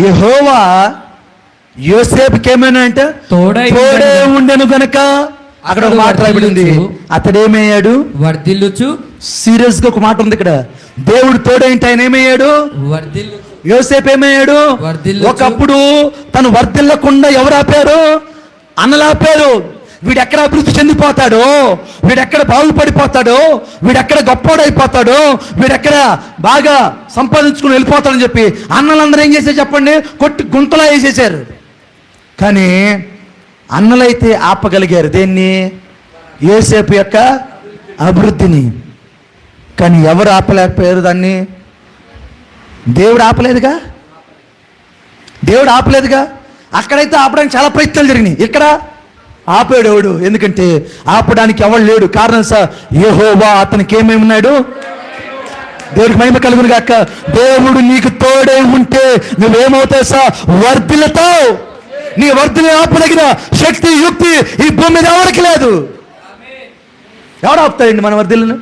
యెహోవా యోసేపుకి ఏమైనా అంటే తోడే ఉండెను గనక అక్కడ ఒక మాట రాయబడింది, అతడేమయ్యాడు? వర్ధిల్లుచు. సీరియస్ గా ఒక మాట ఉంది ఇక్కడ, దేవుడు తోడేంటి, ఆయన ఏమయ్యాడు? వర్ధిల్లు. యోసేపు ఏమయ్యాడు? ఒకప్పుడు తను వర్ధిల్లకుండా ఎవరు ఆపారు? అన్నలు ఆపారు. వీడెక్కడ అభివృద్ధి చెందిపోతాడో, వీడెక్కడ బాగుపడిపోతాడో, వీడెక్కడ గొప్పోడైపోతాడో, వీడెక్కడ బాగా సంపాదించుకుని వెళ్ళిపోతాడని చెప్పి అన్నలందరూ ఏం చేశారు చెప్పండి? కొట్టి గుంతలా వేసేసారు. కానీ అన్నలైతే ఆపగలిగారు దేన్ని? యోసేపు యొక్క అభివృద్ధిని. కానీ ఎవరు ఆపలేకపోయారు దాన్ని? దేవుడు ఆపలేదుగా, దేవుడు ఆపలేదుగా. అక్కడైతే ఆపడానికి చాలా ప్రయత్నాలు జరిగినాయి, ఇక్కడ ఆపాడు ఎవడు? ఎందుకంటే ఆపడానికి ఎవడు లేడు. కారణం సార్, యెహోవా అతనికి ఏమేమి ఉన్నాడు? దేవుడికి మహిమ కలుగును గాక. దేవుడు నీకు తోడే ఉంటే నువ్వేమవుతావు సార్? వర్ధిల్లుతావు. నీ వర్ధిని ఆపదగిన శక్తి, యుక్తి ఈ భూమి మీద ఎవరికి లేదు. ఎవడు ఆపుతాడండి మన వర్ధిల్లను?